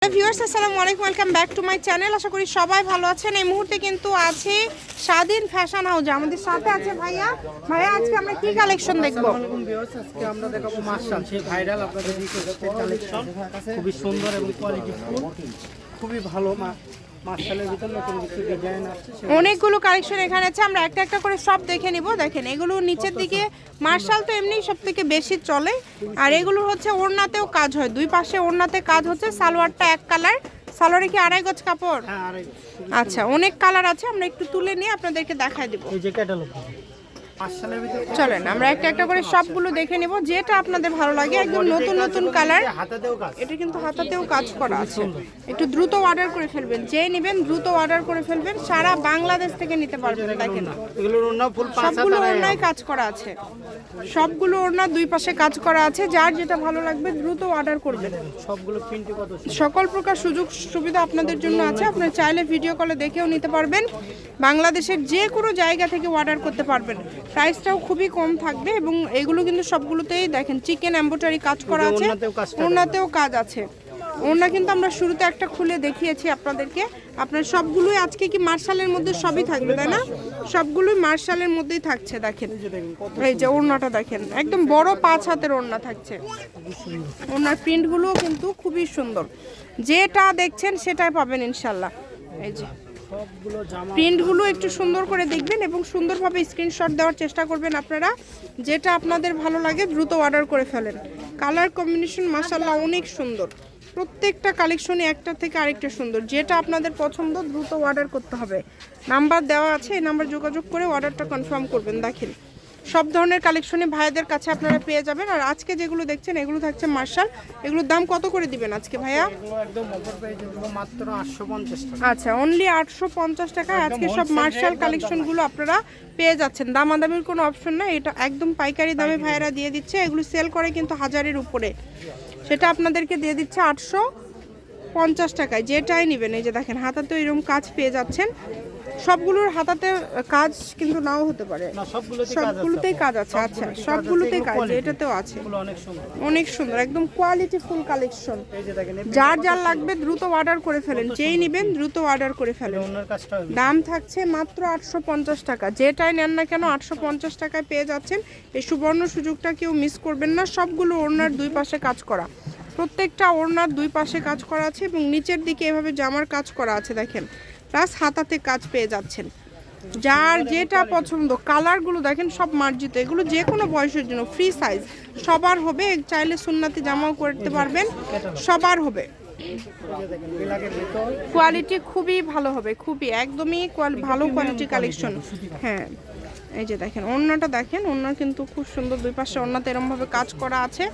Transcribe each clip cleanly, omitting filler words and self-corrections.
Viewers আসসালামু আলাইকুম, welcome back to my channel. আশা করি সবাই ভালো আছেন। এই মুহূর্তে কিন্তু আছে স্বাধীন ফ্যাশন হাউস, আমাদের সাথে আছে ভাইয়া। আজকে আমরা কি কালেকশন দেখব? আসসালামু ভিউয়ার্স, আজকে আমরা দেখাবো মার্শাল, সেই ভাইরাল আপনাদের রিকোয়েস্টেড কালেকশন। খুবই সুন্দর এবং কোয়ালিটিফুল, খুবই ভালো। মার্শালের ভিতর নতুন কিছু ডিজাইন আছে, অনেকগুলো কালেকশন এখানে আছে। আমরা একটা একটা করে সব দেখে নিব। দেখেন এগুলো নিচের দিকে মার্শাল তো এমনি সব থেকে বেশি চলে, আর এগুলো হচ্ছে ওড়নাতেও কাজ হয়, দুই পাশে ওড়নাতে কাজ হচ্ছে। সালোয়ারটা এক কালার, সালোয়ারে কি আড়াই গজ কাপড়? আচ্ছা, অনেক কালার আছে, আমরা একটু তুলে নিয়ে আপনাদেরকে দেখাই দেব। এই যে ক্যাটালগ চলেন আমরা একটা একটা করে সবগুলো দেখে নেব, যেটা আপনাদের ভালো লাগে। একদম নতুন নতুন কালার, এটা কিন্তু হাতাতেও কাজ করা আছে। একটু দ্রুত অর্ডার করে ফেলবেন, যে নেবেন দ্রুত অর্ডার করে ফেলবেন, সারা বাংলাদেশ থেকে নিতে পারবেন। দেখেন সবগুলো ওড়নায় কাজ করা আছে, সবগুলো ওড়না দুই পাশে কাজ করা আছে। যার যেটা ভালো লাগবে দ্রুত অর্ডার করবেন। সবগুলো প্রিন্টে কত সকল প্রকার সুযোগ সুবিধা আপনাদের জন্য আছে। আপনারা চাইলে ভিডিও কলে দেখেও নিতে পারবেন, বাংলাদেশের যে কোনো জায়গা থেকে অর্ডার করতে পারবেন। প্রাইসটাও খুবই কম থাকবে, এবং এগুলো কিন্তু সবগুলোতেই দেখেন চিকেন এমব্রয়ডারি কাজ করা আছে, ওড়নাতেও কাজ আছে। ওড়না কিন্তু আমরা শুরুতে একটা খুলে দেখিয়েছি আপনাদেরকে। আপনার সবগুলোই আজকে কি মার্শালের মধ্যে সবই থাকবে, তাই না? সবগুলোই মার্শালের মধ্যেই থাকছে। দেখেন এই যে ওড়নাটা দেখেন, একদম বড় 5 হাতের ওড়না থাকছে। ওড়নার প্রিন্টগুলোও কিন্তু খুবই সুন্দর, যেটা দেখছেন সেটাই পাবেন ইনশাল্লাহ। এই যে প্রিন্টগুলো একটু সুন্দর করে দেখবেন এবং সুন্দরভাবে স্ক্রিনশট দেওয়ার চেষ্টা করবেন আপনারা। যেটা আপনাদের ভালো লাগে দ্রুত অর্ডার করে ফেলেন। কালার কম্বিনেশন মাশাআল্লাহ অনেক সুন্দর, প্রত্যেকটা কালেকশনই একটা থেকে আরেকটা সুন্দর। যেটা আপনাদের পছন্দ দ্রুত অর্ডার করতে হবে। নাম্বার দেওয়া আছে, এই নাম্বার যোগাযোগ করে অর্ডারটা কনফার্ম করবেন। দেখেন সব ধরনের কালেকশনে ভাইয়াদের কাছে আপনারা পেয়ে যাবেন। আর আজকে যেগুলো দেখছেন এগুলো থাকছে মার্শাল। এগুলোর দাম কত করে দিবেন আজকে ভাইয়া? একদম অফার প্রাইস দেব মাত্র 850 টাকা। আচ্ছা, অনলি 850 টাকায় আজকে সব মার্শাল কালেকশনগুলো আপনারা পেয়ে যাচ্ছেন। দামাদামির কোনো অপশন না, এটা একদম পাইকারি দামে ভাইয়ারা দিয়ে দিচ্ছে। এগুলো সেল করে কিন্তু 1000-এর উপরে, সেটা আপনাদেরকে দিয়ে দিচ্ছে 850 টাকায়। যেটাই নেবেন, এই যে দেখেন হাতাতেও এরকম কাজ পেয়ে যাচ্ছেন। সবগুলোর হাতাতে কাজ কিন্তু নাও হতে পারে, সবগুলোতেই কাজ আছে। আচ্ছা, সবগুলোতেই কাজ, এটাতেও আছে। অনেক সুন্দর, একদম কোয়ালিটি ফুল কালেকশন। যার যার লাগবে দ্রুত অর্ডার করে ফেলেন, যেই নেবেন দ্রুত অর্ডার করে ফেলেন। দাম থাকছে মাত্র 850 টাকা। যেটাই নেন না কেন 850 টাকায় পেয়ে যাচ্ছেন। এই সুবর্ণ সুযোগটা কেউ মিস করবেন না। সবগুলো ওড়নার দুই পাশে কাজ করা, প্রত্যেকটা ওড়নার দুই পাশে কাজ করা আছে, এবং নিচের দিকে এভাবে জামার কাজ করা আছে দেখেন, প্লাস হাতাতে কাজ পেয়ে যাচ্ছেন। যার যেটা পছন্দ, কালারগুলো দেখেন সব মার্জিত। এগুলো যে কোনো বয়সের জন্য ফ্রি সাইজ, সবার হবে। চাইলে সুন্নাতি জামাও করতে পারবেন, সবার হবে। কোয়ালিটি খুবই ভালো হবে, খুবই একদমই ভালো কোয়ালিটি কালেকশন। হ্যাঁ, এই যে দেখেন ওড়নাটা দেখেন, ওড়না কিন্তু খুব সুন্দর, দুই পাশে ওড়নাতে এরমভাবে কাজ করা আছে।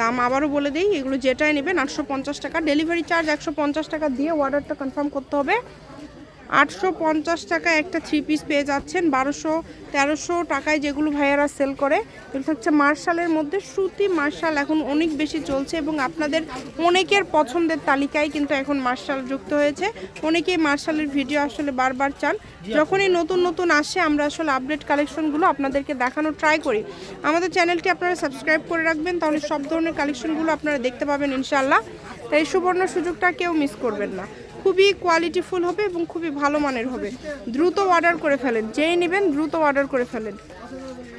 দাম আবারও বলে দিই, এগুলো যেটাই নেবেন 850 টাকা। ডেলিভারি চার্জ 150 টাকা দিয়ে অর্ডারটা কনফার্ম করতে হবে। 850 টাকায় একটা 3 পিস পেয়ে যাচ্ছেন। 1200-1300 টাকায় যেগুলো ভাইয়ারা সেল করে, এগুলো হচ্ছে মার্শালের মধ্যে। সুতি মার্শাল এখন অনেক বেশি চলছে, এবং আপনাদের অনেকের পছন্দের তালিকায় কিন্তু এখন মার্শাল যুক্ত হয়েছে। অনেকেই মার্শালের ভিডিও আসলে বারবার চান। যখনই নতুন নতুন আসে আমরা আসলে আপডেট কালেকশনগুলো আপনাদেরকে দেখানোর ট্রাই করি। আমাদের চ্যানেলটি আপনারা সাবস্ক্রাইব করে রাখবেন, তাহলে সব ধরনের কালেকশনগুলো আপনারা দেখতে পাবেন ইনশাআল্লাহ। তাই সুবর্ণ সুযোগটা কেউ মিস করবেন না। খুবই কোয়ালিটিফুল হবে এবং খুবই ভালো মানের হবে। দ্রুত অর্ডার করে ফেলেন, যেই নেবেন দ্রুত অর্ডার করে ফেলেন।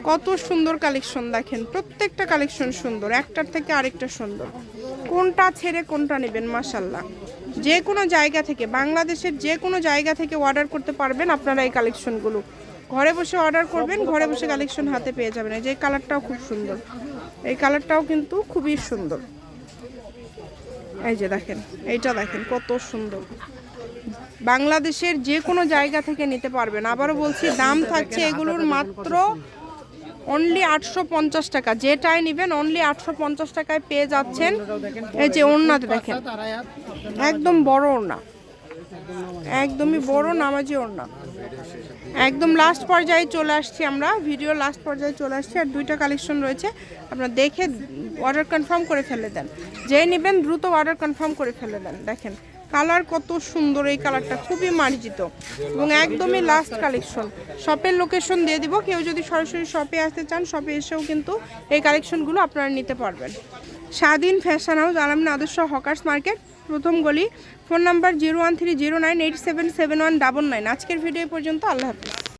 কত সুন্দর কালেকশন দেখেন, প্রত্যেকটা কালেকশন সুন্দর, একটার থেকে আরেকটা সুন্দর। কোনটা ছেড়ে কোনটা নেবেন মাশাআল্লাহ। যে কোনো জায়গা থেকে, বাংলাদেশের যে কোনো জায়গা থেকে অর্ডার করতে পারবেন আপনারা এই কালেকশনগুলো। ঘরে বসে অর্ডার করবেন, ঘরে বসে কালেকশন হাতে পেয়ে যাবেন। এই যে কালারটাও খুব সুন্দর, এই কালারটাও কিন্তু খুবই সুন্দর। এই যে দেখেন, এইটা দেখেন কত সুন্দর। বাংলাদেশের যে কোনো জায়গা থেকে নিতে পারবেন। আবারও বলছি, দাম থাকছে এগুলোর মাত্র অনলি 850 টাকা। যেটাই নেবেন অনলি 850 টাকায় পেয়ে যাচ্ছেন। এই যে ওড়নাতে দেখেন, একদম বড় ওড়না, একদমই বড় নামাজি ওড়না। একদম লাস্ট পর্যায়ে চলে আসছি আমরা, ভিডিও লাস্ট পর্যায়ে চলে আসছি। আর দুইটা কালেকশন রয়েছে, আপনারা দেখে অর্ডার কনফার্ম করে ফেলে দেন। যে নেবেন দ্রুত অর্ডার কনফার্ম করে ফেলে দেন। দেখেন কালার কত সুন্দর, এই কালারটা খুবই মার্জিত এবং একদমই লাস্ট কালেকশন। শপের লোকেশন দিয়ে দিব, কেউ যদি সরাসরি শপে আসতে চান শপে এসেও কিন্তু এই কালেকশনগুলো আপনারা নিতে পারবেন। স্বাধীন ফ্যাশন হাউস, আলামিন আদর্শ হকার্স মার্কেট, প্রথম গলি। Phone number 01309877199। আজকের ভিডিও পর্যন্ত, আল্লাহ হাফিজ।